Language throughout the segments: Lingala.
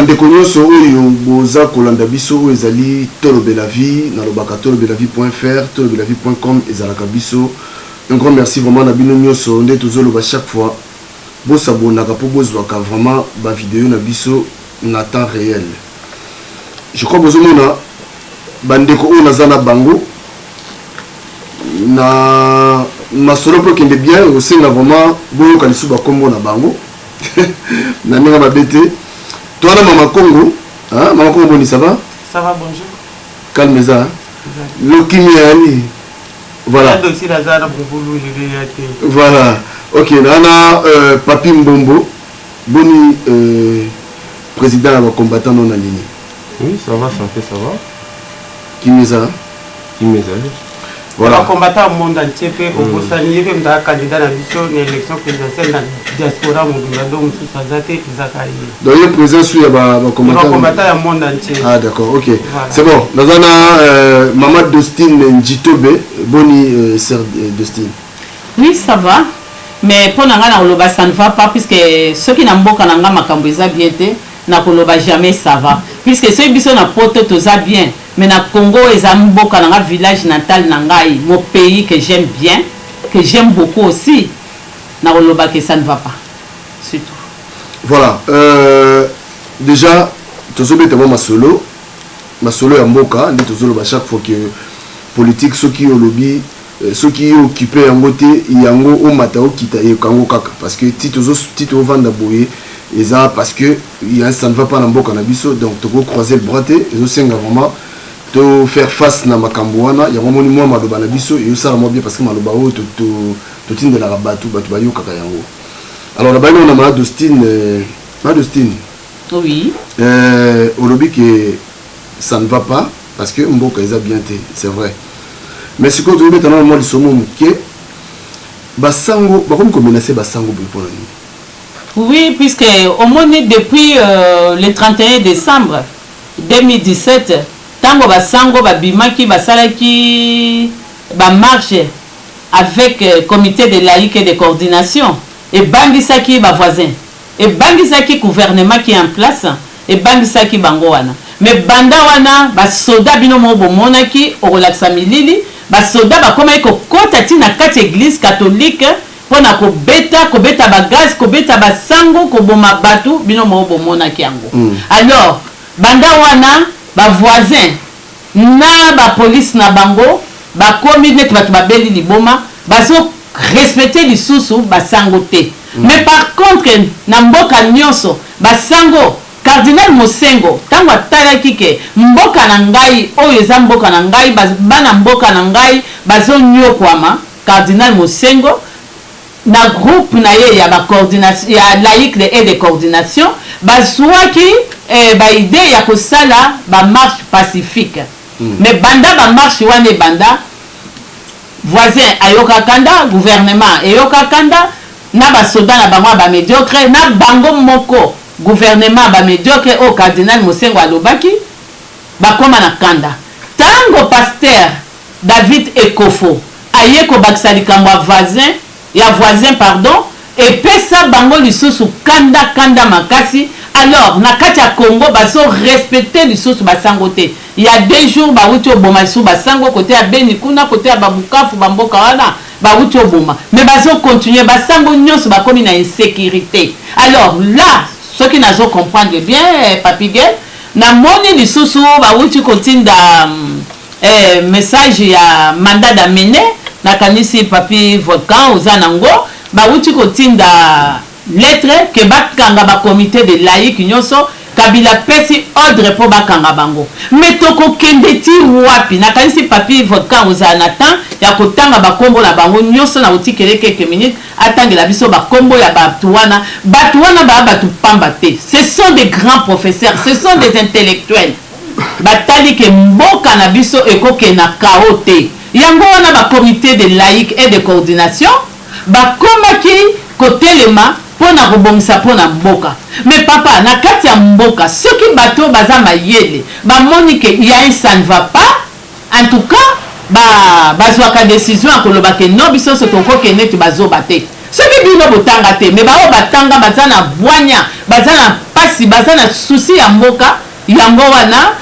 ndeko nyonso oyo boza kolanda biso oyo ezali tolobela vie nalobaka tolobelavi.fr tolobelavi.com ezalaka biso. Un grand merci vraiment na bino nyonso nde tozoloba chaque fois bosabonaka po bozwaka vraiment ba vidéo na biso na temps réel. Je crois bozomona bandeko oyo naza na bango na masolo po kende bien osenga vraiment boyoka lisu bakombo na bango na ndenge babete. Toi, Maman Congo, hein? Maman Congo, boni, ça va? Ça va, bonjour. Calme-ça. Lokimiani. Voilà. Voilà. Ok, Nana, Papi Mbombo, boni, président de la combattant non aligné. Oui, ça va, ça fait, ça va. Kimeza. Voilà. Combattant au monde entier, au Bosnie, même dans candidat à l'élection présidentielle dans la diaspora, donc il y a présence sur le combattant au monde entier. Ah d'accord, ok. Voilà. C'est bon. Nous avons Maman Dostine Njitobe, boni sœur Dostine. Oui, ça va. Mais pour nous, ça ne va pas, puisque ceux qui n'ont pas bien été, n'a jamais ça va. Puisque ceux qui sont na poto tout ça bien. Mais na Congo et Zamboka dans village natal nangai, mon pays que j'aime bien, que j'aime beaucoup aussi. Na oloba que ça ne va pas. C'est tout. Voilà. Déjà, tu as ma solo ya mboka, ndi tozoloba chaque fois que politique ceux qui ont lobby, ceux qui occupé yango te yango o matao kita e kango kaka parce que tito vanda boye eza parce que ça ne va pas na mboka na biso donc tu peux croiser le bras te ezo senga vraiment to faire face na makambo wana ya moni moi maloba na biso et ça moi bien parce que maloba o to tinde la batu bayo kaka yango. Alors là bas on a Madostine oui au lobby que ça ne va pas parce que mboka eza bien te c'est vrai mais ce que tu veux maintenant moi le somo muke basango ba comme menacer basango pour nous. Oui, puisque au moins depuis le 31 décembre 2017 tango basango babimaki basalaki ba marche avec comité de laïque et de coordination et bangisaki ba voisins et bangisaki gouvernement qui est en place et bangisaki bango wana mais banda wana ba soda bino mo bomonaki o relaxa milili ba soda ba koma ko kota tina kati église catholique pona ko beta ba gaz ko beta ba sango ko boma batu bino mo bomonaki yango. Alors banda wana ba voisin na ba police na bango ba komi net batu ba beli liboma bazo respecter lisusu ba sango te. Mais par contre na mboka nyonso ba sango Cardinal Mosengo tango atalaki ke mboka na ngai oyo eza mboka na ngai bana mboka na ngai bazo nyokwama Cardinal Mosengo na groupe na ye ya ba coordination ya laïque et de coordination bazwaki ba idée ya kosala ba marche pacifique. Mais banda ba marche wane banda voisin ayoka kanda gouvernement ayoka kanda na ba soda na bango ba médiocre na bango moko gouvernement ba médiocre au Cardinal Mosengo alobaki bakoma na kanda tango pasteur David Ekofo aye ko bakisa likambo ya voisin pardon et pesa bango lisusu kanda makasi. Alors na kati ya Congo baso respecter lisusu basango te. Il y a 2 jours ba wuti oboma lisusu basango côté ya Beni kuna côté ya Babukafu bamboka wana ba wuti oboma mais baso continuer basango nyonso bakomi na insécurité. Alors là ceux qui n'ont comprendre bien Papiguel na moni lisusu ba wuti kotinda message ya mandat d'amener na kanisi papi volcan ozanango ba wuti kotinda lettre que bakanga ba comité de laïque nyonso Kabila pesi ordre pour bakanga bango mais toko kendeti wapi na kanisi papi volcan ozanatan ya kotanga ba kombo na bango nyonso na uti quelques minutes atangela biso ba kombo ya batuwana ba batu pamba te. Ce sont des grands professeurs, ce sont des intellectuels batali ke mboka na biso ekoke na kaote yango wana ba comité de laïque et de coordination ba komaki kotelema pona kobongisa pona mboka. Mais papa na kati ya mboka soki bato baza mayele ba moni ke ya ça ne va pas en tout cas bazwaka décision akoloba ke non biso sotoko ke neti bazoba te soki bino botanga te mais bao batanga baza na bwanya baza na pasi baza na souci ya mboka yango wana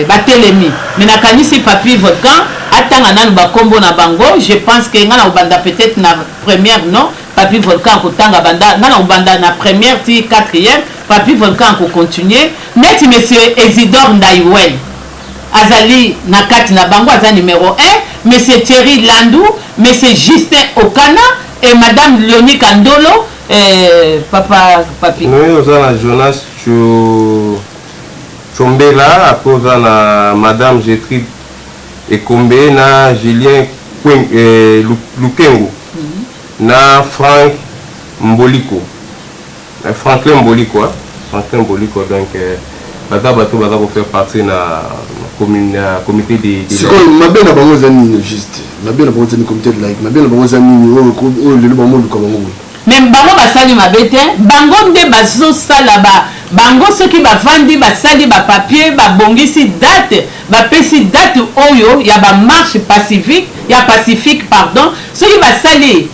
batelemi mais nakanisi papier volcan atanga nanu bakombo na bango je pense que nga na obanda peut-être na première non papier volcan kotanga banda nga na obanda na première ti quatrième papier volcan ko continuer neti monsieur Isidore Ndaiwel azali na kati na bango aza numéro 1 monsieur Thierry Landou monsieur Justin Okana et madame Léonie Kandolo papa papi nous oza na Jonas Chombela après oza na madame Gétrude Ekombe na Julien Lukengo na Frank Mboliko Franklin Mboliko donc baza bato baza ko faire partie na comité de c'est comme mabe na bango zani juste mabe na bango zani comité de like mabe na bango zani o le bango lu bango même bango basali mabe te bango nde bazo sala bango soki bavandi basali papier babongisi date bapesi date oyo ya marche pacifique pardon soki basali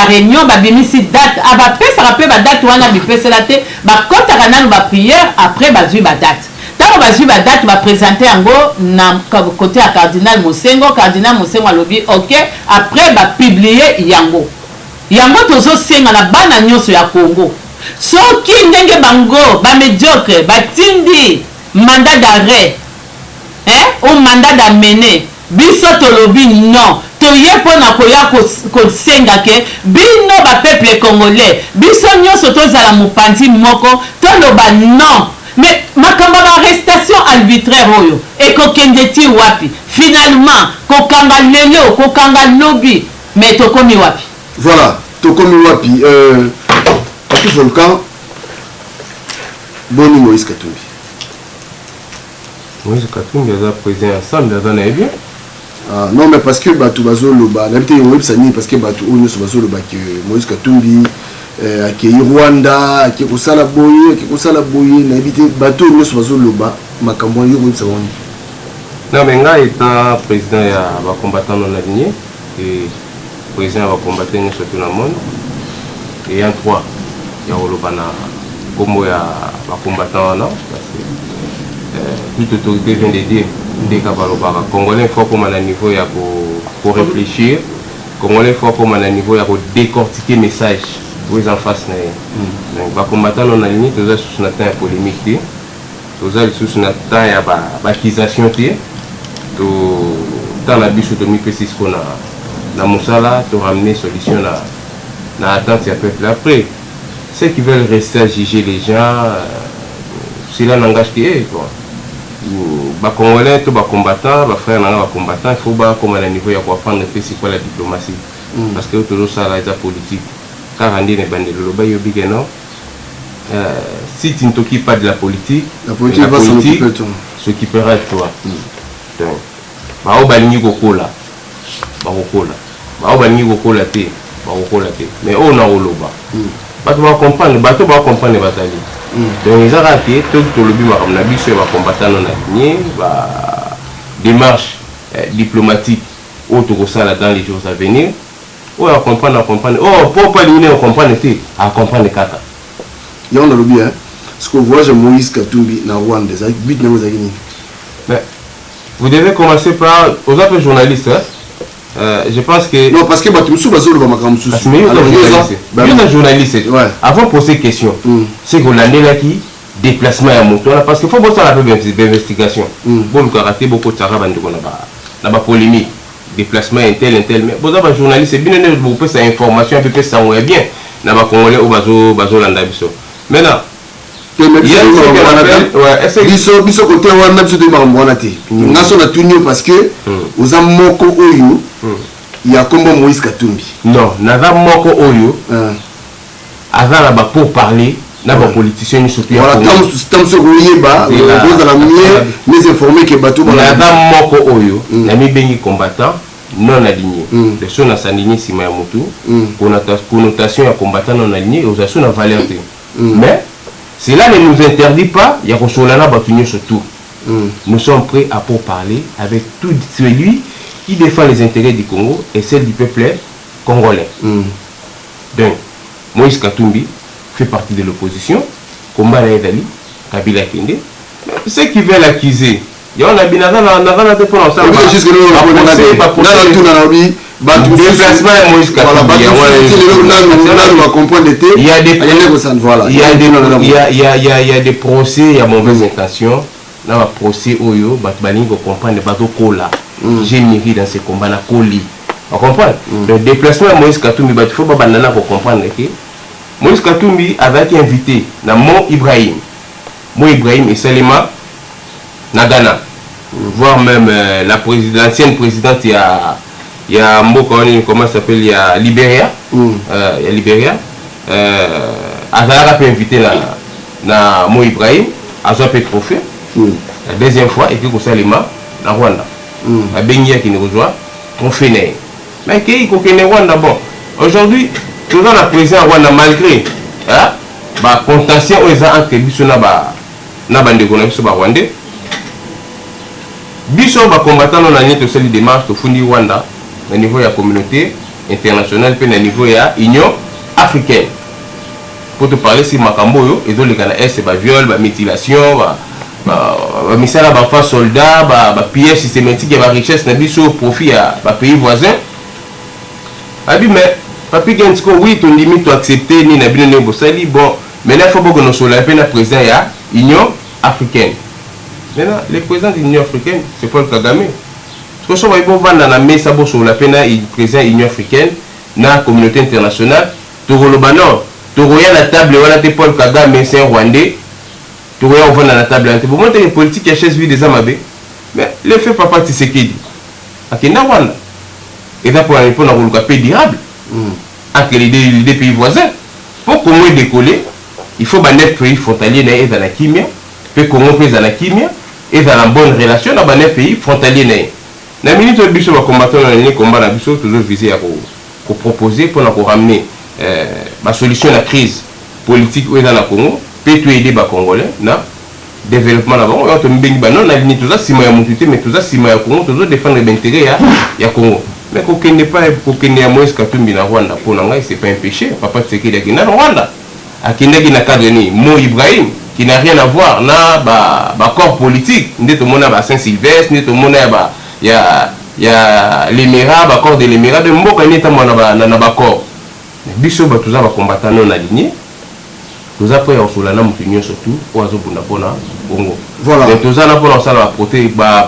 réunion babimisi date bapesaka mpe badate wana bipesela te bakɔtaka nanu baprière après bazwi badate ntango bazwi badate baprésente yango na côté ya cardinal Mosengo alobi ok après bapiblie yango tozosenga na bana nyonso ya Congo soki ndenge bango bamédiocre batindi mandat d'arrêt ou mandat d'amener biso tolobi non toye mpona koya kosenga ke bino bapeuple congolais biso nyonso tozala mopanzi moko toloba non mais makambo baarrestation arbitraire oyo ekokende ti wapi finalement kokanga lelo kokanga lobi mais tokomi wapi voilà tokomi wapi papi volcan boni Moïse Katumbi aza président ensemble aza na bien non mais parce que bato bazoloba nabite yebisa nini parce que bato oyo nyonso bazoloba ke Moïse Katumbi akei Rwanda akei kosala boye nayebi te bato oyo nyonso bazoloba makambo yo koyebisa bango non mais ngai étant président ya bacombattant non aligné et président ya bacombattant nyonso to na monde et en 3 ya koloba na kombo ya bacombattant wana parce que toute autorité vient de dire ndeka balobaka congolais faut comme à niveau ya pour réfléchir congolais faut comme à niveau ya pour décortiquer message pour les en face na donc ba combattant non aligné toza sous na temps ya polémique té toza sous na temps ya ba accusation té to dans la biso to mi pesi ko na musala to ramener solution na attente ya peuple après ceux qui veulent rester à juger les gens cela n'engage que quoi Congolais, tous les combattants, les frères les combattants, il faut comme à niveau à apprendre c'est quoi la diplomatie. Parce que toujours ça la politique. Car on dit non. Si tu ne t'occupes pas de la politique va s'occupera de toi. Donc, bah au balingi kokola, mais on a oloba. Bato va comprendre, batali. Donc ils ont raté tout le but na biso va combattre non aligné va démarche diplomatique autre ça là dans les jours à venir. On va comprendre oh pour pas ligner on comprendre à comprendre kaka. Il y a on a le bien ce que voyage Moïse Katumbi na Rwanda ça but na mozakini. Mais vous devez commencer par aux autres journalistes je pense que non parce que Batumsu bazolo ba makamsu il y a journaliste avant de poser question c'est que l'année là qui déplacement à moto parce qu'il faut bosser la d'investigation bon le karaté beaucoup de sarabande na ba polémique déplacement intel mais vous avez journaliste c'est bien de vous passer information un peu ça on est bien na ba congolais au bazo landa biso maintenant biso côté wana biso de bambona te ngaso na tunyo parce que oza moko oyo ya kombo Moïse Katumbi non naza moko oyo azala ba pour parler na ba politiciens surtout voilà tam so koyeba boza la mieux les informer que bato naza moko oyo na mi bengi combattant non aligné de son aligné sima ya mutu connotation ya combattant non aligné aux asso na valeur mais cela ne nous interdit pas, il y a surtout. Nous sommes prêts à pour parler avec tout celui qui défend les intérêts du Congo et celle du peuple congolais. Donc, Moïse Katumbi fait partie de l'opposition. Combat Naïdali, Kabila Kende. Ceux qui veulent l'accuser, il y a un déplacement Moïse Katumbi. Il y a des procès, il y a mauvaise intention. Dans le procès, il y a j'ai mis dans ces combats na Koli. On comprend? Le déplacement de Moïse Katumbi, il faut pas comprendre que Moïse Katumbi avait été invité dans Mont Ibrahim. Mont Ibrahim et Salima Nagana. Voire même l'ancienne présidente, il y a comment ça s'appelle, il y a Libéria. Il y a Libéria. Azara peut inviter dans Mont Ibrahim. Azara peut trophée. La deuxième fois, et puis pour Salima, dans Rwanda. A Bengia qui nous rejoint, on fait né. Mais qui est Rwanda, bon. Aujourd'hui, tout le président Rwanda, malgré la contention entre Bisso na bande Rwandais, Bisso va combattre dans la démarche de Fundi Rwanda au niveau de la communauté internationale et au niveau de l'Union africaine. Pour te parler, si Makamboyo, et donc les Canadiens, c'est viol, mutilation, misala ba soldats, pièges systématiques et richesse na biso profit à pays voisins. Abi mais papi Gensco oui ton limite to accepter ni na bino ne bosali bon mais là faut que nous soyons la peine président ya Union africaine. Maintenant le président de l'Union africaine c'est Paul Kagame. Parce que so va bon vendre na mesa bo sur la peine président Union africaine na communauté internationale to rolobano to roya la table wala te Paul Kagame c'est un Rwandais. Tu vois, on va dans la table. Pour montrer les politiques qui achètent vie des Amabé. Mais le fait papa Tshisekedi. À Kenda Rwanda. Et là, pour répondre à un pays durable. Entre les deux pays voisins. Pour qu'on ait décollé, il faut que les pays frontaliers soient dans la Kimia. Puis qu'on ait dans la Kimia. Et dans la bonne relation dans les pays frontaliers. Dans la minute où le Bissot va combattre dans les combats, le Bissot toujours visé à proposer pour ramener la solution à la crise politique dans la Congo. Peut aider les Congolais dans le développement là-bas. On a ligne tout ça, si moi mais tout ça, si moi Congo, toujours défendre les intérêts du Congo. Mais qu'on n'est pas à Moïse Katumbi na Rwanda, pour nous, c'est pas un péché. Papa Tshisekedi qui est en Rwanda. À qui n'est pas cadre ni Mo Ibrahim, qui n'a rien à voir dans corps politique. Tout le monde a Saint-Sylvestre, tout le monde il y a l'Émirat, corps de l'Émirat, de Mboka n'est pas dans corps. Biso tout ça va combattre non aligné. Nous avons fait surtout au Congo. Voilà. Mais tout ça, nous avons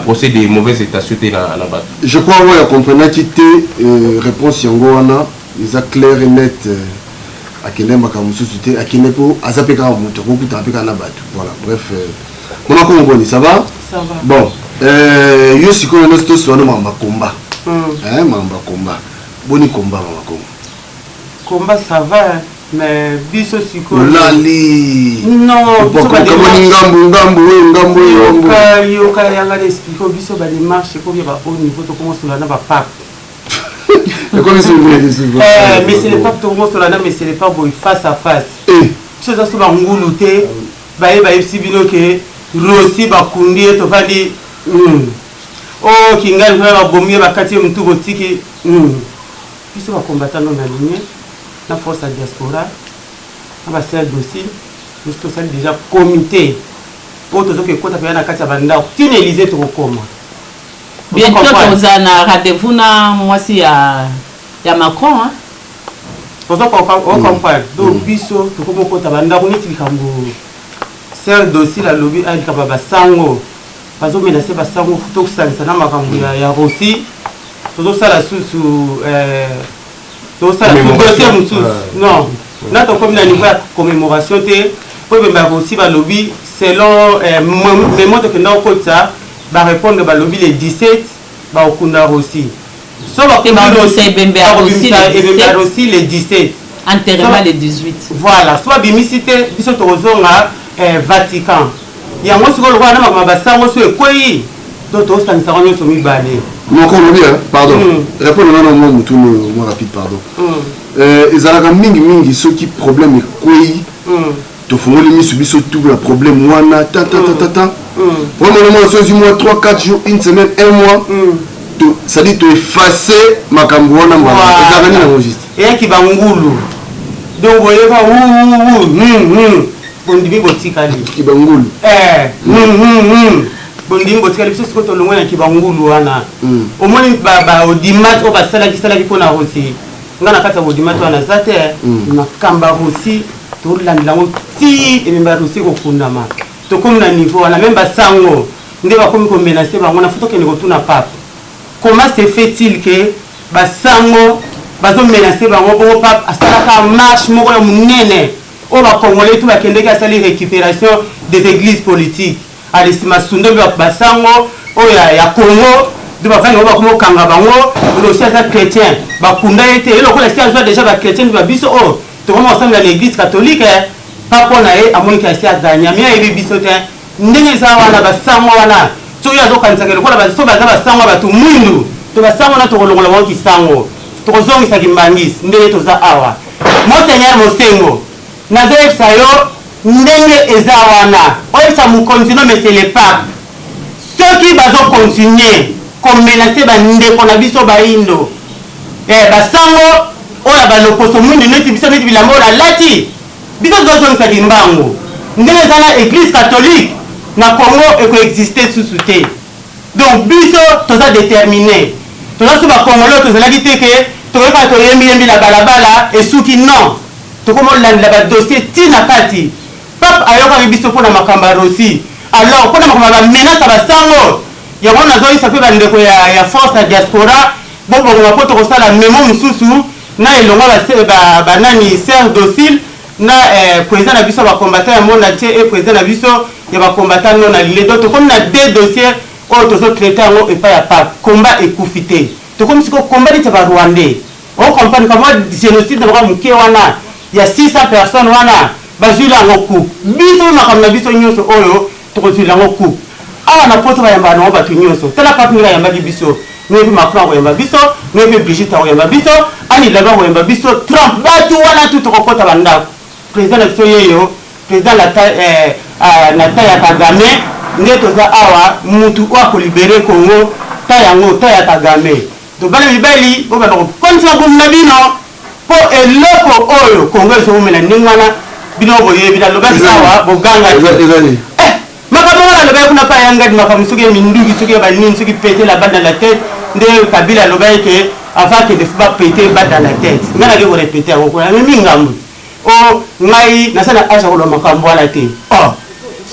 procès de mauvaises états-sociétés dans la base. Je crois que vous comprenez que la réponse Yangoana, ils sont clairs et nets. À quel moment société, à quel moment à Zapeka, voilà. Bref, on a compris, ça va? Ça va. Bon, je suis comme nous tous, on a combat. Combat. Bon combat, combat, ça va. Mais biso siko lali non ngambu yoka yanga expliquer biso ba démarche ko ba au niveau to commence là na ba pape mais c'est le pape to commence là mais c'est le pape face à face chose ça ba nguluté ba sibino ke rosi ba kundi to vali oh kingali ba bomie ba kati mtu botiki biso ba combattant na ligne la force à diaspora, on va faire dossier, nous sommes déjà comité. Pour tout ce que quand tu as un cas de banda, tu n'élisais trop comment. Bientôt, tu as un rendez-vous moi si y a Macron. On comprend. Donc, biso, tu comprends quand tu as banda, on est c'est un dossier la lobby à Kababa Sango. Parce que menacé Basango, tout ça, ça n'a pas il y a aussi. Tout ça la sous donc ça non là ton comme niveau commémoration pour aussi ba lobby selon mémoire que dans côté ça va répondre ba lobby les 17 ba okunda aussi so ba aussi les 17 enterrement les 18 voilà soit bimicité biso tozonga Vatican ya moi siko lokwa na ba sango so ekoi donc to ça ça on so mi balé non bien pardon répondre non moi tout le rapide pardon ils ont mingi ceux qui problème est quoi to fongoli misu biso tout le problème wana ta vraiment c'est moi 3 4 jours une semaine un mois ça dit to effacer makambo wana et qui bangulu donc oyeba bondimi botikali kibangulu bondimi botikali biso sikoyo tolongwe na kibangulu wana omoni baaudimat oyo basalaki mpona rosi nga na kati ya baaudimat wana eza te makamba rosi tolandelango ti ememba rosi kokundama tokomi na niveau wana meme basango nde bakomi komenase bango na fo tokende kotuna pape comment se fait-il que basango bazomenase bango bongo pape asalaka marche moko ya monene oyo bakongolais tu bakendeki asali récupération des églises politiques alisima sunde mpe basango oyo ya congo nde bafandi bango bakomi okanga bango losi aza chrétien bakunda ye te ye lokola si azwa déjà bachrétien mpe babiso oyo tokomi kosambi na l'église catholique papo na ye amoniki asi aganya mi ayebi biso te ndenge eza wana basango wana soki azokanisaka lokola so baza basango bato mwindu to basango wana tokolongola bango kisango tokozongisaki mbangisi ndenge toza awa monseigneur mosengo nazoyebisa yo ndenge eza wana oyebisa mokonzi no mais c'est le pape soki bazokontinue komenase bandeko na biso baindo basango oyo baloposo mwindu neti biso neti bilamba oyo nalati biso tozongisaki mbango ndenge eza na église catholique na congo ekoexiste susu te donc biso toza déterminé toza so bakongole oyo tozalaki te ke tokoyoka toyembi na balabala esuki non tokomolandela badossier ntina kati pape ayokaki biso mpona makambo ya rosi alors mpona makambo ya bamenasa basango yango nazoyisa mpe bandeko ya force ya diaspora bobongoma mpo tokosala memo mosusu na elongo banani ser docile na président na biso bacombattant ya monde entier e président na biso ya bacombattant non aline donc tokomi na deux dossiers oyo tozotraite yango epai ya pape combat ekufi te tokomi siko combat neti ya barwandais ocomprendre kamwa génocide na moke wana ya 600 personnes wana bazwila yango coupe biso makambo na biso nyonso oyo tokozwila yango coupe awa na poto bayambaka nango bato nyonso tala pape ndenge ayambaki biso ngepi macron akoyamba biso ngepi brigitte akoyamba biso ani hidalgo akoyamba biso trump bato wana tu tokokota bandako président na biso yeyo président na ta ya kagame nde toza awa mutu oyo akolibere congo ta yango ta ya kagame to bana mibali bo bana kokontina bomu na bino mpo eloko oyo congo ezomomela ndenge wana bino boyebi nalobaki awa bogangaki makambo wana alobaki kuna pa yangadi makambo soki ya minduki soki ya banini soki pete la balle dans la tête nde kabila alobaki ke avant ke defu bapete balle dans la tête nga nake korepete yango kuna memi ngambo o ngai nasala age akoloba makambo wana te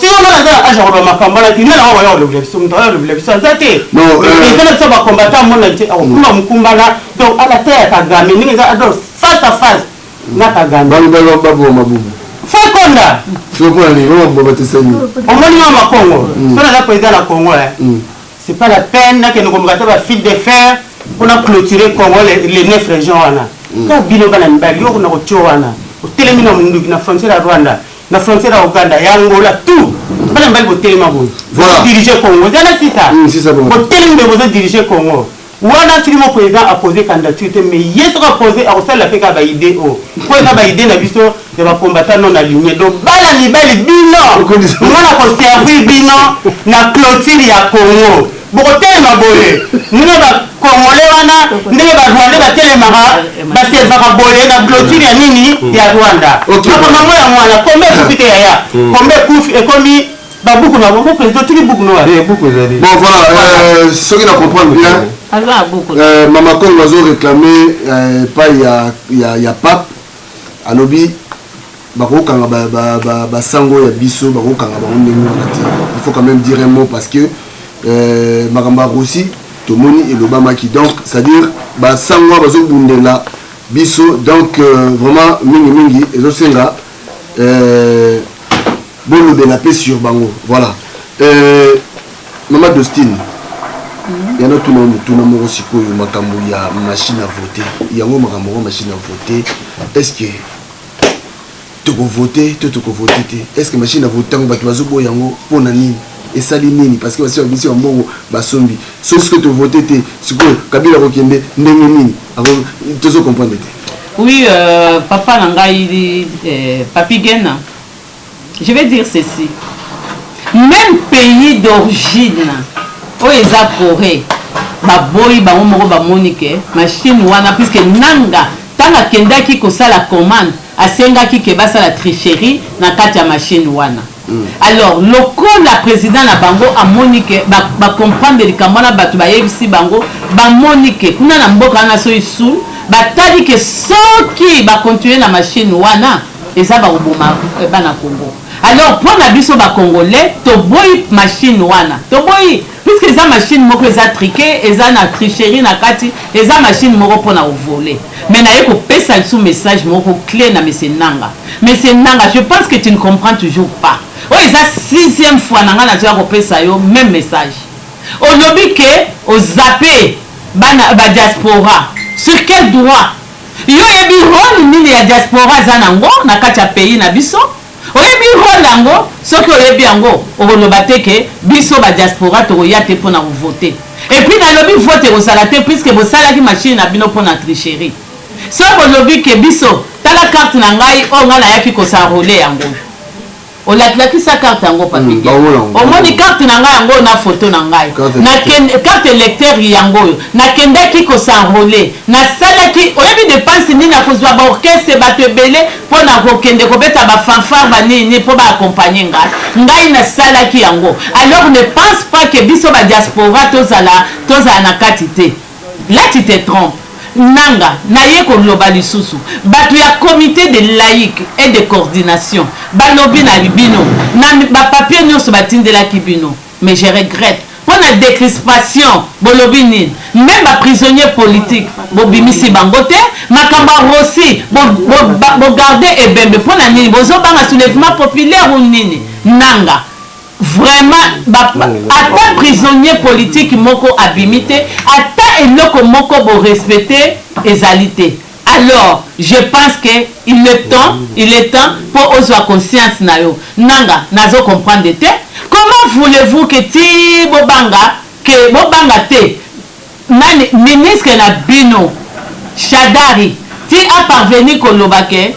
siko nga nazala age akoloba makambo wana te nde nango oya kolobela biso moto oya kolobela biso aza te eza na biso bacombattant mona te akokumba mokumbana donc ala te ya kagame ndenge eza ador face à face na kagame baboma bubu fakonda omoni ma makongo so naza président na congo c'est pas la peine nakende komboka te bafile de fer mpona clôturer congo les 9 régions wana ka bino bana mibali yo kuna kotio wana otelemi na monduki na frontière ya rwanda na frontière ya uganda ya angola tout bana mibali botelema boye dirige congo ezana sisa botelemi mbe bozodirige congo wana soki mo président apose candidature te mais ye soki apose akosalela mpe kaka baide o po eza baide na biso ya bacombattant non aligné donc bana mibali bino ngana koservir bino na clôture ya congo bokotelema boye ndenge bacongolais wana ndenge barwandais batelemaka baservaka boye na clôture ya nini ya rwanda makambo yango wana kombe ekufi te yaya kombe ekufi ekomi babuku na bongo président tiki buku no bon voilà soki na comprendre bien mama congo azo réclamer epai ya pape alobi bakokanga basango ya biso bakokanga bango ndenge wana te il faut quand même dire un mot parce que makambo ya rosi tomoni elobamaki donc c'est à dire basango bazobundela biso donc vraiment mingi ezosenga bolobela mpe sur bango voilà mama dostine yana tuna moko sikoyo makambo ya machine à voter yango makambo ya machine à voter est-ce que tokovote to tokovote te est-ce que machine à voter yango bato bazoboya yango mpona nini esali nini parce que basi babisi bambongo basombi so sikoyo tovote te sikoyo kabila kokende ndenge nini tozo comprendre te oui papa na ngai papi Gena je vais dire ceci même pays d'origine oyo eza Corée baboyi bango moko bamoni ke machine wana puisque nanga ntango akendaki kosala commande asengaki ke basala tricherie na kati ya machine wana. Alors lokola président na bango amoni ke ba comprendre likambo na bato bayebisi bango bamoni ke kuna na mboka na so isu batali ke soki ba continuer na machine wana eza ba oboma bana Congo. Alors pour na biso ba congolais to boy machine wana to boy puisque eza machine moko eza triqué eza na tricherie na kati eza machine moko pour na voler. Mais na yeko pesa sous message moko clé na monsieur Nanga. Monsieur Nanga, je pense que tu ne comprends toujours pas. Oh, c'est la 6e fois que tu as repéré le même message. On oublie que au zappé, la diaspora, sur quel droit? Il y a un rôle de la diaspora dans le pays. Il y a un rôle ce que il y a un rôle que biso la diaspora pour voter. Et puis, dans le vote au salaté, puisque vous savez que machine a bien pour la tricherie. Ce qu'on oublie que biso, tu as la carte nangai, on a la qui s'enrôler en gros. On l'a claqué sa carte en gros papier. Au moins une carte nangai en gros na photo nangai. Na carte électeur yango. Na kende qui ko s'enrôler. Na sala qui on a vu dépense ni na kozwa ba orchestre ba te belé pour na ko kende ko beta ba fanfare ba ni pour ba accompagner ngai na sala qui yango. Alors ne pense pas que biso ba diaspora tozala na quantité. Là tu te trompes. Nanga, naye ko loba lisusu. Batu ya comité de laïque et de coordination. Balobi na libino. Na ba papier nyonso batindela kibino. Mais je regrette. Pour la décrispation, bolobi nini. Même ba prisonnier politique, bobimisi bangote, makamba rossi, bo garder ebembe pour na nini. Bozo banga soulèvement populaire ou nini. Nanga. Vraiment ata prisonnier politique moko abimité ata eloko moko bo respecter ezalité. Alors je pense que il est temps pour oser conscience na yo nanga nazo comprendre te comment voulez-vous que ti bobanga te nani ministre na bino Shadari ti a parvenu koloba ke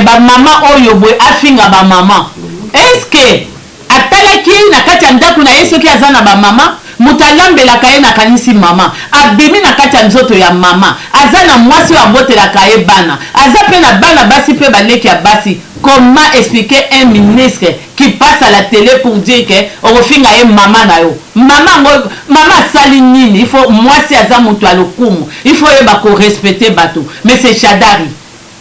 ba maman oyo boy afinga ba maman est-ce que atalaki na kati ya ndako na ye soki aza na bamama moto alambelaka ye na kanisi mama abimi na kati ya nzoto ya mama aza na mwasi oyo abotelaka ye bana aza mpe na bana basi mpe baleki ya basi. Comment expliquer un ministre qui passe à la télé pour dire que okofinga ye mama na yo mama asali nini? Il faut mwasi aza moto ya lokumu il faut yeba korespecte bato. Mais c'est Shadari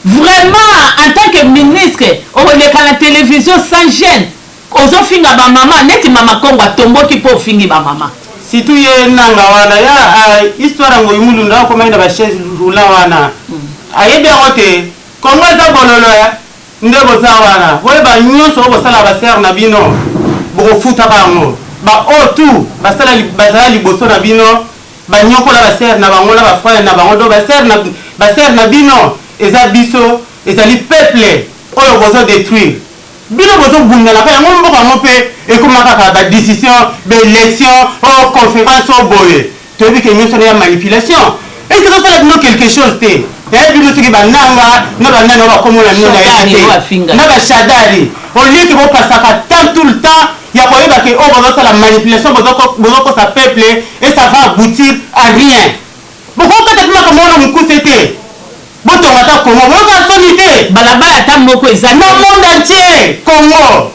vraiment en tant que ministre okoleka na télévision sans gêne ozofinga ba mama neti mama Kongo atomboki po fingi ba mama situ ye nanga wana ya histoire ngo yimulu nda ko mainda ba chaise roula wana ayebi akote Kongo za bololo ya ndebo za wana boye ba nyonso bo sala ba ser na bino bo futa ba ngo ba otu ba sala liboso na bino ba nyoko la ba ser na bango la ba frère na bango do ba ser na bino eza biso ezali peuple oyo bozo détruire bino bozo bungela ka yango mboka mope ekomaka ka ba décision ba élection o conférence o boye to bi ke nyonso ya manipulation et que ça là quelque chose te et bino soki bananga na banana ba komola nino na ba Shadari au lieu que bo pasaka tout le temps ya koyeba ke o bozo la manipulation bozo ko sa peuple et ça va aboutir à rien beaucoup quand tu m'as comme on mukusete botonga ta Congo boka solité balabala ta moko ezali na monde entier Congo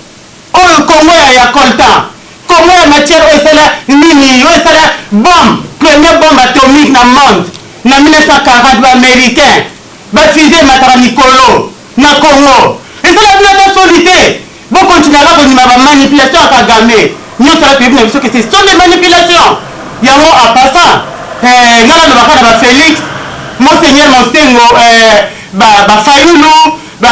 oyo Congo ya coltan Congo ya matière esala nini esala bombe première bombe atomique na monde na 1940 ba américain ba fusée matara Nicolo na Congo esala na solité bo continuer à konima ba manipulation à Kagame nyonso la pays na biso que c'est des manipulations yango à passant ngala na bakana ba Félix Monseigneur Monsengo ba Fayulu ba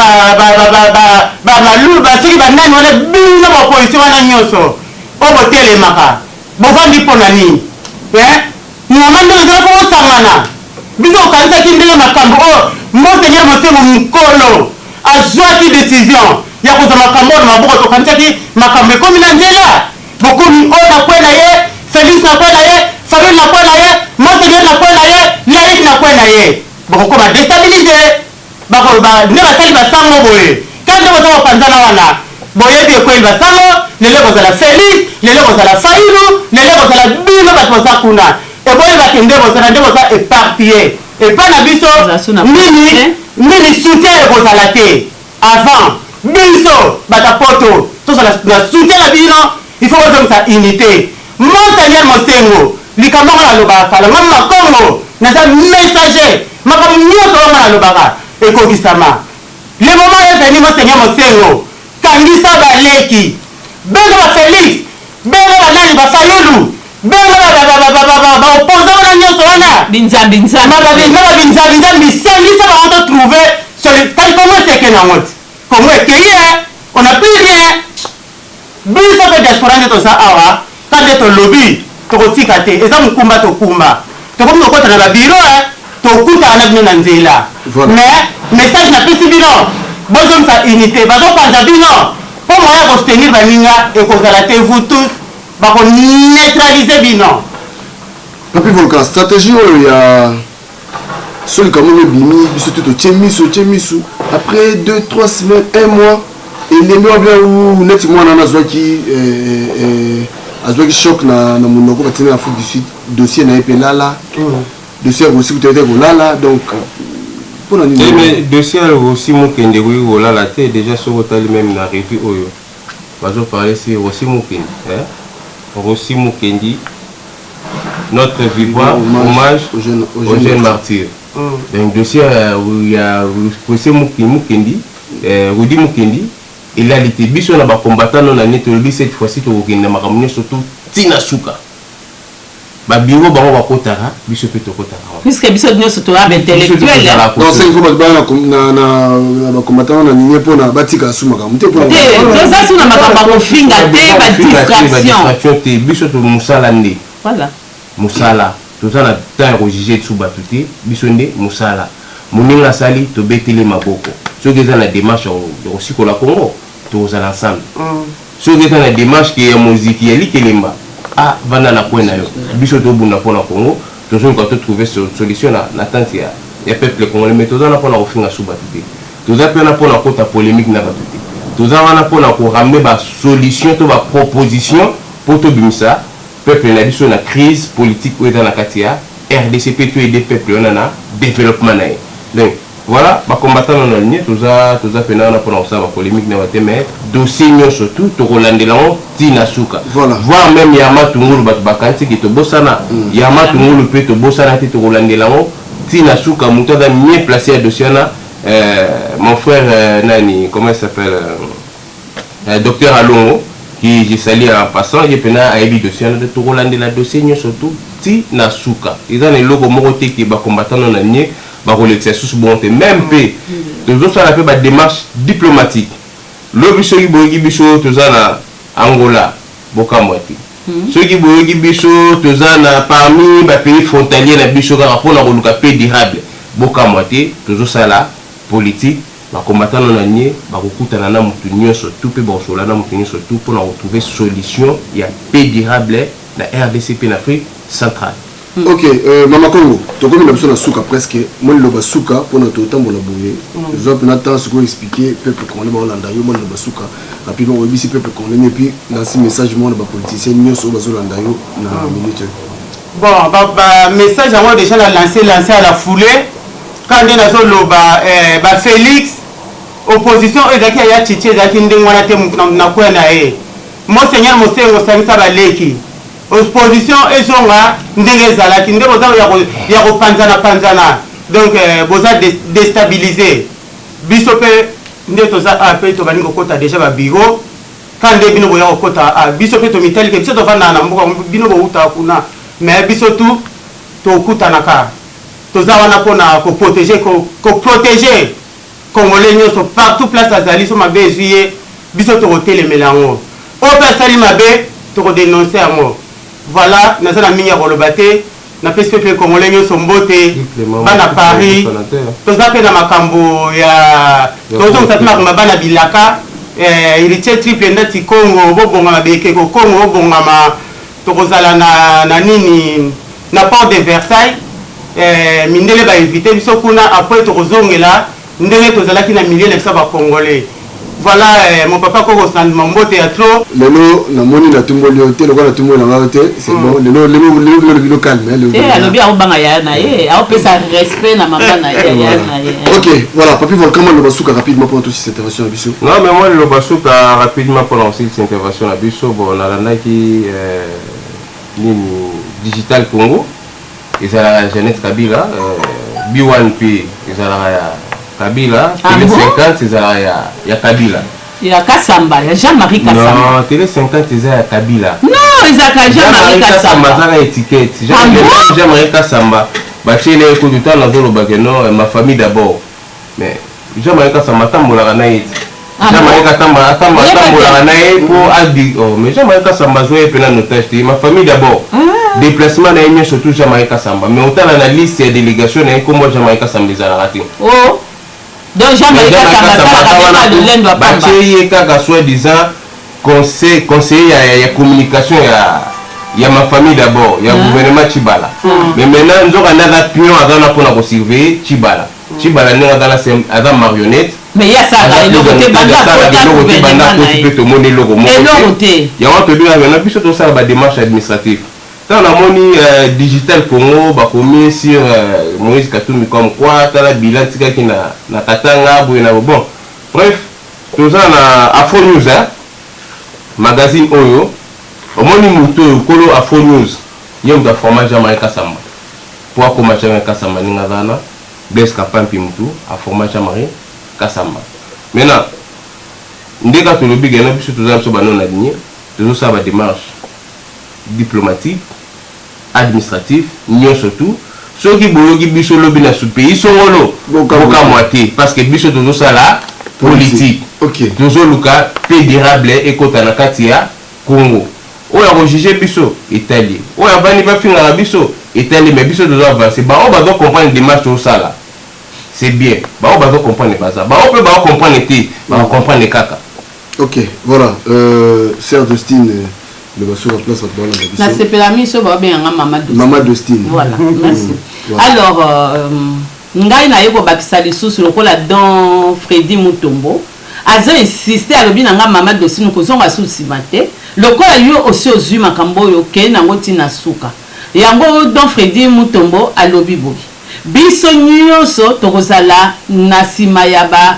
Malou ba soki ba nani wana bino ba opposition wana nyonso o botele maka bovandi pona nini mama ndenge ezala po osangana biso okanisaki ndenge makambo oyo Monseigneur Monsengo Mokolo azwaki décision ya kozwa makambo oyo na maboko tokanisaki makambo ekomi na nzela bokomi oyo na kwe na ye Félix na kwe na ye Fayulu na kwe na ye Monseigneur na kwe na ye Laïc na kwe na ye boko ba déstabiliser bako ba ne basali basango boye quand vous avez panzana wana boye bi ko basango lele kozala Félix lele kozala Fayulu lele kozala bino bato za kuna e boye ba kende kozala ndebo za éparpillé epa na biso nini soutien ekozala te avant biso batapoto tozala na soutien na bino il faut kozongisa unité. Monseigneur Mosengo likambo ngo nalobaka kala nga makongo naza messager makambo nyonso ngo nalobaka ekokisama. Le moment est venu Monseigneur Mosengo kangisa baleki benga ba Félix benga ba nani ba Fayulu benga ba opposant na nyonso wana binzambi bisengisa ba trouver tel comment c'est que na mot comment est on n'a plus rien biso pe diaspora nde toza awa kande tolobi tokotika te eza mokumba tokumba tokomi kokota na babiro tokutana na bino na nzela mais message napesi bino bozongisa unité bazopanza bino mpo moya kostenir baninga ekozala te vous tous bakoneutralize bino. Papi Volcan, stratégie oyo ya soli kamolo ebimi biso te totie miso après 2-3 semaines 1 mois elemi wa bien ou neti mwana na azwaki choc na monoko batina na Afrique du Sud dossier na epe lala dossier aussi peut être kolala donc pour na nini mais dossier aussi mokende kolala te déjà sur otali même na revue oyo bazo parler sur aussi mokende Rossi Mukendi, notre vivant hommage aux jeunes martyrs. Donc, dossier où il y a Rossi Mukendi, Rudi Mukendi, il a été biso na ba combattant non na netolobi cette fois-ci to okenda makamune surtout Tina Suka. Ba biro ba wa kotara biso pe to kotara. Puisque biso nyonso to ba intellectuel. Donc c'est il faut ba na combattant na ninye pona batika suma ka mute pona. Ça suna makamba ko finga te ba distraction. Te biso to musala ndi. Voilà. Musala. To ça na temps rejuger tsuba tuté biso ndi musala. Muninga sali to betele maboko. Ce qui est dans la démarche aussi pour la Congo, tous ensemble. Ce qui est dans la démarche qui est musique, qui est l'ikelemba. Ah, vana na kwena yo. Biso to bunda pour la Congo, tous on quand trouver solution na tante ya. Ya peuple congolais mais tous on a pour la refinga suba tuté. Tous a pour la pour la côte polémique na batuté. Tous on a pour la pour ramener ba solution to ba proposition pour to bimisa. Peuple na biso na crise politique ou dans la katia. RDC peut aider peuple on a développement na. Donc voilà, les combattants dans la ligne, tous a fait un pour la polémique, mais dossier surtout, tout Roland Tina Suka. Voilà. Voir même Yama Tungulu Batbakanti qui te bossana, Yama Tungulu peut te bossana, te Roland Tina Suka, Moutada mieux placé à dossier. Mon frère Nani, comment il s'appelle Docteur Alongo, qui j'ai sali en passant, il y a un dossier de Roland la dossier surtout Tina Suka. Ils ont les logos morotés qui sont combattants dans la ligne. Même paix, toujours ça a fait une démarche diplomatique. Le biso qui bogi biso tozana Angola, bokamwati. Ceux qui bogi biso tozana parmi les pays frontaliers na biso ka rapport na koluka paix durable, bokamwati. Toujours ça là politique, ba combattant na nié, ba kokutana na mutu nyonso tout pe ba sola na mutu nyonso tout pour retrouver solution ya paix durable na RDC en Afrique centrale. Ok, Mama Congo, tu as comme une na souka presque, moi le basuka pour notre temps pour la bouée. Je vais maintenant ce qu'on expliquer peuple congolais en Hollande, moi le basuka, rapidement on dit peuple congolais et puis dans ce message moi les politiciens nous sommes en Hollande na minute. Bon, message moi déjà lancé à la foulée quand on a sur le Félix opposition ezaki ya chichi ezaki ndengwana te na kwena Monseigneur Mosengo samisa baleki. Opposition ezonga ndenge ezalaki nde boza ya kopanzana donc boza déstabiliser biso pe nde toza pe to baningo kota déjà ba bureau quand nde bino boya kota biso pe to mitali ke biso to vanda na mboka bino bo uta kuna mais biso tout to kutanaka toza wana pona ko protéger congolais nyonso partout place azali so mabe ezuye biso to hotelemela ngo o personne mabe to dénoncer à moi. Voilà, nous avons mis à Rolobate, nous avons fait que Congolais sont mboté, bana Paris, tous appelés dans ma cambo, tous ont fait ma bana bilaka, il était triple net Congo, bobonga beke Congo, bongama, tozala na nini, na port de Versailles, mindele ba invité, biso kuna après tozongela, ndenge tozala ki na milieu de ça ba Congolais. voilà mon papa Koko Sandmambo théâtre. Lelo na moni na tumboli hotel ko na tumboli na hotel c'est bon lelo calme alors bien au banga ya na ye au pesa respect na mama na ye. OK, voilà, papi vol comment le basuka rapidement pour toute cette intervention à Bisso. Non mais moi le basuka rapidement pour lancer cette intervention à Bisso bon na landa qui Digital Congo et ça la Jeannette Kabila B1P et ça la Kabila, Télé 50, c'est il y a Kabila. Il y a Kassamba, il y a Jean-Marie Kassamba. Non, Télé 50, c'est Kabila. Non, il y a Jean-Marie Kassamba. Jean-Marie étiquette. Jean-Marie Kassamba. Bah, chez les écoutes du temps, dans le bagano, ma famille d'abord. Mais Jean-Marie Kassamba, tambola naït. Jean-Marie Kassamba, tambola naït pour Aldi. Oh, mais Jean-Marie Kassamba, joué plein de notages. Ma famille d'abord. Déplacement n'a eu surtout Jean-Marie Kassamba. Mais autant dans la liste des délégations, comme moi Jean-Marie Kassamba les a ratés. Oh. Donc Jean-Marie Kassamba de l'Inde doit pas. Il y a soi-disant conseiller il y a communication il y a ma famille d'abord, il y a gouvernement Chibala. Mais maintenant nous avons un pion pour nous surveiller Chibala. Chibala n'est dans la marionnette. Mais il y a ça là, il y a une démarche administrative. Dans la monnaie Digital Congo, bah commis sur Moïse Katumbi comme quoi, t'as la bilan qui na Katanga, bon. Bref, tout ça na Afro News, magazine Oyo, au moins Mouto, Kolo Afro News, il y a un format Jean-Marie Kassamba. Pour comment Jean-Marie Kassamba n'ingazana, Blaise Kapampi Moutou, à format Jean-Marie Kassamba. Maintenant, dès que tu le big, il y a un peu de choses sur la ligne, tout ça va démarche diplomatique, administratif, n'y surtout. Ceux qui bougent biso lobby na sous pays sont là, boka moitié, parce que biso toujours ça là politique. OK. Toujours le cas pédérable et kotana katia Congo. On a jugé biso Italie. On a bani ba finga biso Italie mais biso doit avancer. Bah on va donc comprendre des démarches tout ça là. C'est bien. Bah on va donc comprendre pas ça. Bah on peut pas comprendre les bah on comprend les caca. OK, voilà. Sœur Dostine le basso en place na sepelami so ba bien Maman Dostine. Voilà, merci. Alors ngai na yeko bakisa lisusu lokola dans Freddy Mutombo azo insister alobi na nga Maman Dostine ko zonga susi mate lokola yo aussi ozui makambo yo ke na ngoti na suka yango dans Freddy Mutombo alobi bobi biso nyonso tokozala na sima ya ba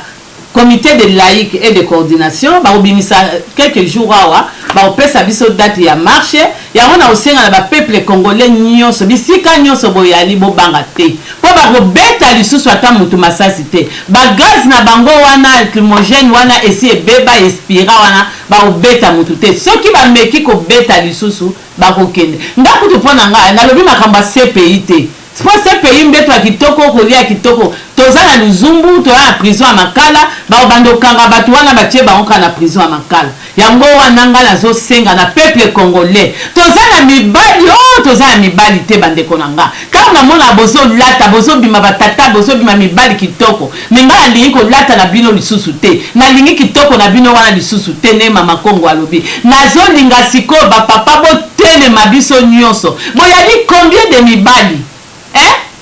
comité de laïque et de coordination ba obimisa quelques jours awa ba opesa biso date ya marche ya ona osenga na ba peuple congolais nyonso bisika nyonso boyali bo banga te po ba robeta lisusu ata mutu masasi te ba gaz na bango wana lacrymogène wana esi ebeba espira wana ba obeta mutu te soki ba meki ko beta lisusu ba kokende ndakutu pona nga na lobi makamba CPI te c'est ce pays mbeto ya kitoko kolia kitoko toza na luzumbu toza na prison ya makala baobando kanga bato wana batie bango na prison ya makala yango wana nga nazosenga na peuple congolais toza na mibali toza na mibali te bandeko na nga kaka namona bozolata bozobima batata bozobima mibali kitoko me nga nalingi kolata na bino lisusu te nalingi kitoko na bino wana lisusu te ne mama Kongo alobi nazolinga sikoyo bapapa botelema biso nyonso boyali combien de mibali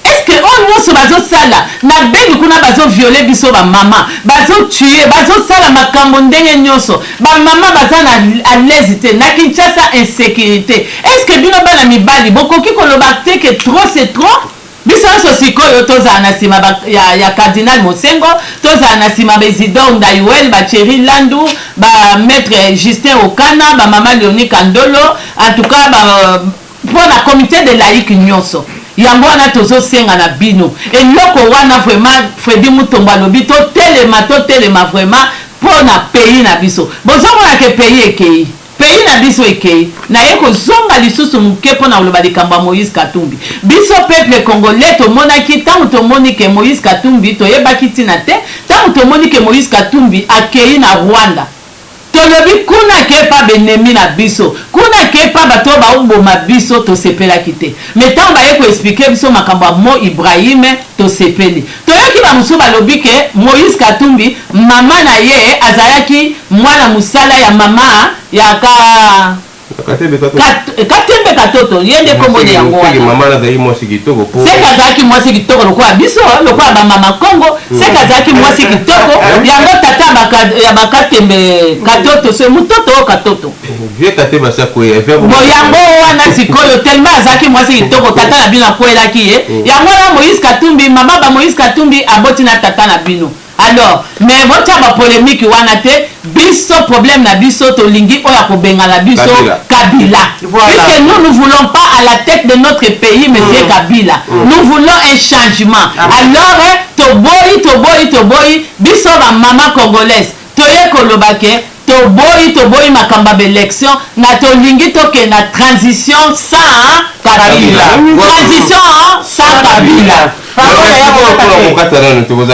est-ce que on nyonso bazosala na bengi kuna bazovioler biso bamama bazotue bazosala makambo ndenge nyonso bamama baza à l'aise te na Kinshasa insécurité est-ce que bino bana mibali bokoki koloba te que trop c'est trop biso nyonso sikoyo tozala na nsima ya cardinal Mosengo tozala na nsima Isidore Ndayuel Thierry Landu maître Justin Okana mama Léonie Kandolo en tout cas pour la comité de laïque nyonso yango wana tozosenga na bino eloko wana vraiment Freddy Mutombo alobi totelema vraiment pour na pays na biso bozomona ke pays na biso ekei na ye kozonga lisusu moke mpona koloba likambo ya Moïse Katumbi biso peuple congolais tomonaki ntango tomoni ke Moïse Katumbi toyebaki ntina te ntango tomoni ke Moïse Katumbi akei na Rwanda tolobi kuna ke pa benemi na biso kuna ke pa bato baoboma biso tosepelaki te mais ntango baye koexplike biso makambo ya Mo Ibrahim tosepeli toyoki bamosusu balobi ke Moïse Katumbi mama na ye azalaki mwana mosala ya mama katembe katoto yende kombone yango wana seka zaki mwasi kitoko lokola biso lokola bamama Kongo seka zaki mwasi kitoko yango tata ya bakatembe katoto se mutoto katoto bo yango wana sikoyo tellement azaki mwasi kitoko tata na bino akwelaki ye yango na Moïse Katumbi mama ba Moïse Katumbi aboti na tata na bino. Alors, mais votre polémique wana te biso problème na biso to lingi oya ko bengala biso Kabila. Puisque nous voulons pas à la tête de notre pays monsieur Kabila. Nous voulons un changement. Alors to boy biso ba mama congolaise toye kolobake to boy makamba élection na to lingi to ke na transition sans Kabila. Transition sans Kabila.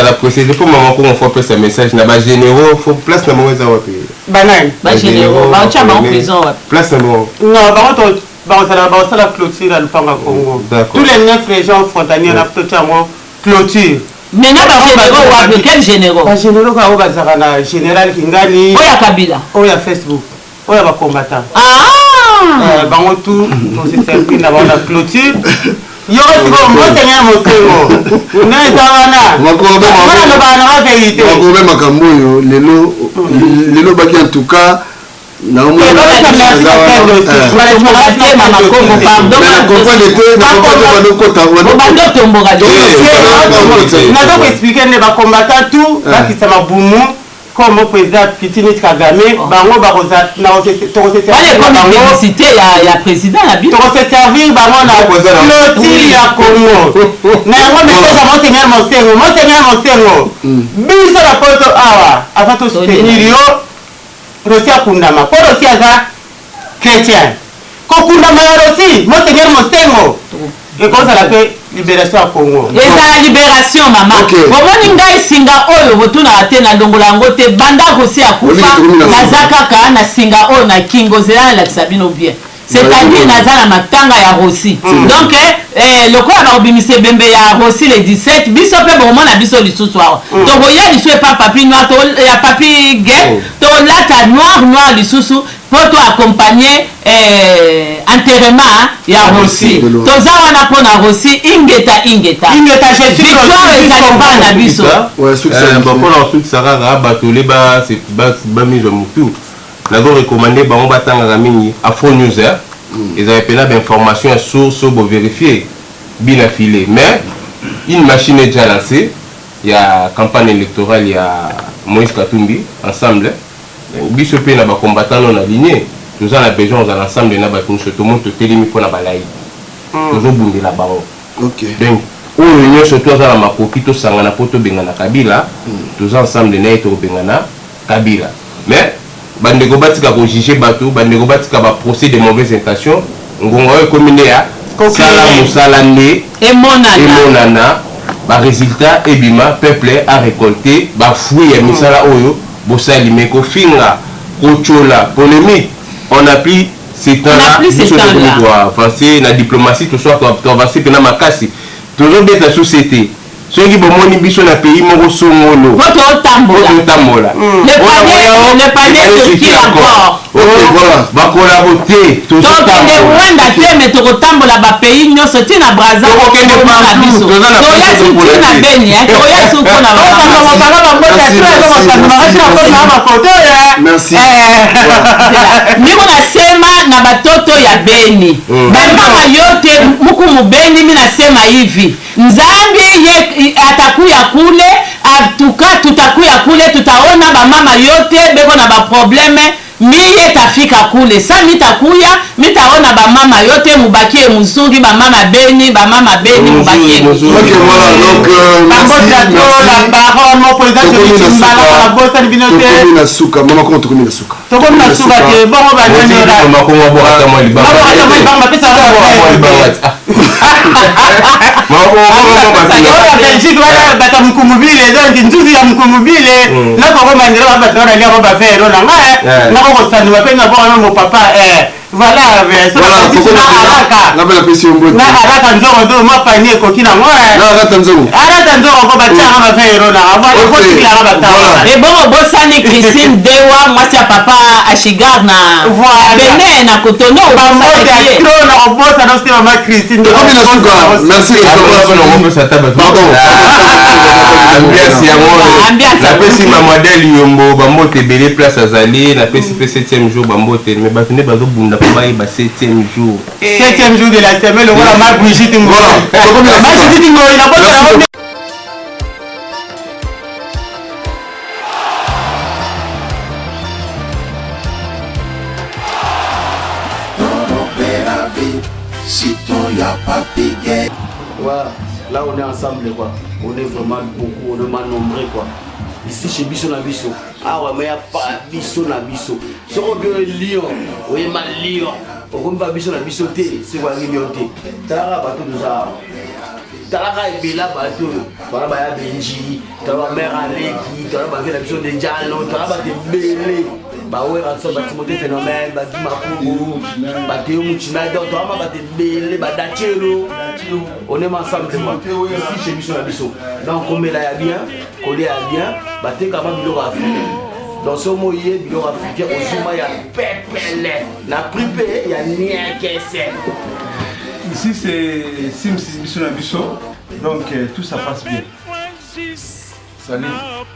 La procédure pour maman qu'on fait ce message n'a pas généraux faut place la mauvaise banane ba généraux ba chama en prison place non par contre ça la clôture à l'Upanga Congo tous les 9 régions frontalières na totalement clôture maintenant ba généraux wa quel généraux ba généraux ka bazaka na général Kingani oya Kabila oya Facebook oya ba combattant bango tout on s'est servi na la clôture yo ko monseigneur Mosengo na zawana makobe makambo yo lelo baki en tout cas na expliquer ne ba combattant tout bakisa mabumu comme président Kitini Kagame bango baroza na publicité ya président la bito to se servir bango na clôture ya Congo na yango message ya monseigneur Mosengo biso la poto awa avant to soutenir yo Russia kundama pour Russia za chrétien ko kundama ya Russie monseigneur Mosengo et comme ça la paix libération à Congo et ça la libération maman bomoni ngai singa oyo botuna ate na longola yango te banda kosi akufa nazakaka na singa oyo na kingo zela la sabino bien c'est-à-dire naza na matanga ya Rossi donc lokola bakobimise bembe ya Rossi le 17 biso pe bomona biso lisusu awa to boya lisu epa papi noir to ya papi gay to lata noir lisusu pour to accompagner enterrement ya Rossi toza wana pona Rossi ingeta je suis victoire ezali na biso pour ensuite sarara batole ba c'est ba mise au mutu na go recommander ba on batanga mingi Afro News ils avaient plein d'informations source pour vérifier bien affilé mais une machine est déjà lancée il y a campagne électorale il y a Moïse Katumbi ensemble biso pe na ba combattant non aligné nous avons besoin dans l'ensemble de na ba tout le monde te télé pour na balai toujours bundi la bango OK donc on réunion surtout dans ma copie to sangana poto bengana Kabila tous ensemble na eto bengana Kabila mais bandeko batika ko juger bato bandeko batika ba procès de mauvaises intentions ngongo e commune ya sala musalande et monana ba résultat ebima peuple a récolté ba fruit ya misala oyo bosali meko finga kochola polémique on a pris ce temps-là nous doit avancer la diplomatie tout soit to avancer pena makasi toujours bien la société ceux qui bomoni biso na pays moko songolo votre tambola le panier sur qui encore OK voilà ba collaborer donc les Rwanda teme to kotambola ba pays nyoso tina Brazza ko kende pa biso to ya suki na beni to ya suki na merci niko nasema na batoto ya Beni bamama yote muku mubeni mimi nasema hivi Nzambi ye atakuya kule atuka tutakuya kule tutaona bamama yote beko na ba probleme miye tafika kule sa mitakuya mitaona bamama yote mubakie muzuri bamama Beni mubakie OK voilà donc la baronne mon président de Chimbala la bossa binote na suka mama ko to na suka ke bon ba nyola mama ko ngabo ata mo libanga pesa Belgique wala bata mkumubile donc nzuzi ya mkumubile na ko mandira batora lia ko ba faire na nga na ko sandi mapenga kwa mo papa voilà ça na bela pression mbote na arata nzoro do mapanie ko kina moi na arata nzoro ko batia ba faire na voilà ko kila ba batara et bon bosani Christine Dewa moi c'est papa à Chigar na Benin na Cotonou ba mo de tro na obosa na c'est maman Christine Dewa merci pardon ambiance ya moi la pesi ma modèle yombo ba mote belé place azali na pesi 7e jour ba mote mais ba fini ba zo bunda ko ba 7e jour 7e jour de la semaine voilà ma Brigitte Ngolo ma Brigitte Ngolo na bosa voilà, là on est ensemble quoi. On est vraiment beaucoup, on est mal nombreux quoi. Ici chez Bisso na Bisso. Ah ouais, mais il n'y a pas Bisso na Bisso. Si on veut Lyon, on est mal Lyon. On va Bisso na Bisso T, c'est quoi Lyon T. T'as bateau de ça. T'as la Bella bateau. T'as la Benji, t'as la mère Aleki, t'as la ville Bisso de Diallo, t'as la Belle. Bah ouais, ça va te phénomène, bah tu m'as bah tu m'as dit, toi ma bah belle, bah d'achelo. On est ensemble ici chez Bisso na Bisso. Donc on met là bien, collé à bien, bah t'es capable de le africain. Dans ce moyen, bilo africain, au Zuma il y a pépélé, la pripé, il y a rien qui c'est. Ici c'est Sims Bisso na Bisso, donc tout ça passe bien. Salut.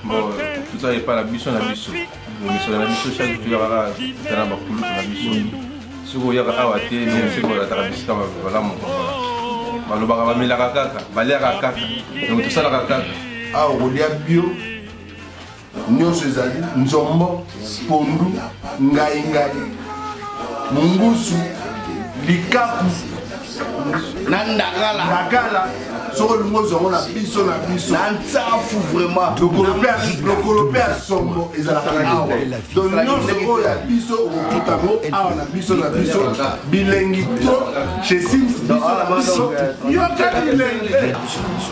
Bon, tout ça n'est pas la Bisso na Bisso. Mais sur la Bisso, chaque jour, il y aura un peu de Bisso. Si vous avez un awaté, nous aussi, vous avez un Bisso. Voilà mon papa. Le bagage va la caca, va la caca. Donc tout ça la caca. Ah, on y a bio. Nous sommes Nzombo, Pondu, Ngai Ngai, Mungusu, Likapu, Nandagala. Sur le mot, on a Bisso na Bisso. Fou vraiment. Le colopé à Sombo et à la donc nous sommes à Bisso au Koutamo, on a Bisso na Bisso, bilingue chez Sims, Bisso. Il y a un bilingue.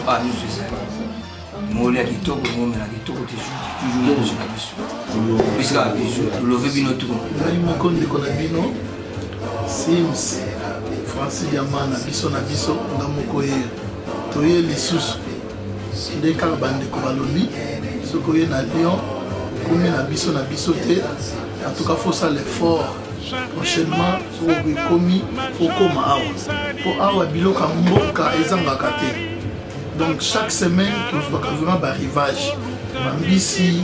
Ah, nous c'est Molia qui toque, Molia qui toque, toujours sur la Bisso. Puisque la Bisso, le vébino tout. Nous connaissons Sims, Francis Yamana, Bisso na Bisso, Namokoye. Toye lisusu nde kaka bandeko balobi soki oye na Lyon okomi na biso te en tout cas faut ça l'effort prochainement soki ekomi faut koma awa po awa biloko ya mboka ezangaka te donc chaque semaine tozwaka vraiment barivage bambisi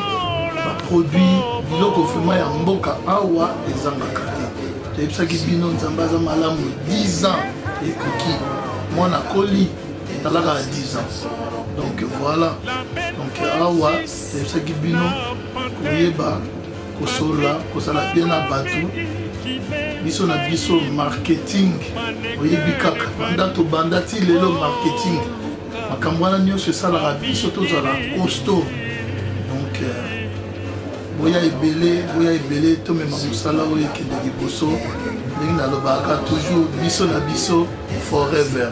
baproduit biloko vraiment ya mboka awa ezangaka te toyebisaki bino nzambe aza malamu 10 ans ekoki mwana koli talaka à 10 ans. Donc voilà. Donc awa, c'est ce qui bino koyeba kosola, kosala bien na batu. Biso na biso marketing. Oyebi kaka banda to banda ti lelo marketing. Makambo wana nyonso esalaka biso tozala costaud. Donc boya ebele tomema mosala oyo ekende liboso. Ndenge nalobaka toujours biso na biso forever.